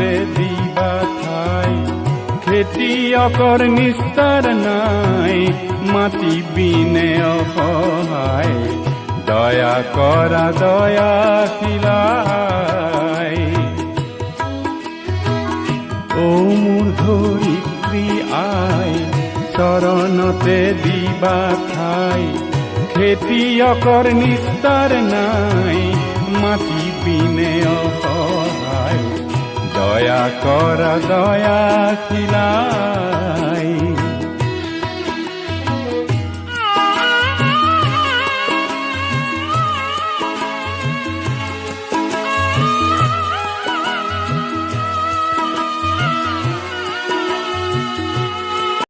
সৰণতে দিবা ঠাই খেতিয়কৰ নিস্তাৰ নাই মাটি বিনে অসহায় দয়া কৰা দয়াশীলাই ও মোৰ ধৰিত্ৰী আই চৰণতে দিবা ঠাই খেতিয়কৰ নিস্তাৰ নাই মাটি বিনে অসহায় দয়া কৰা দয়াশীলাই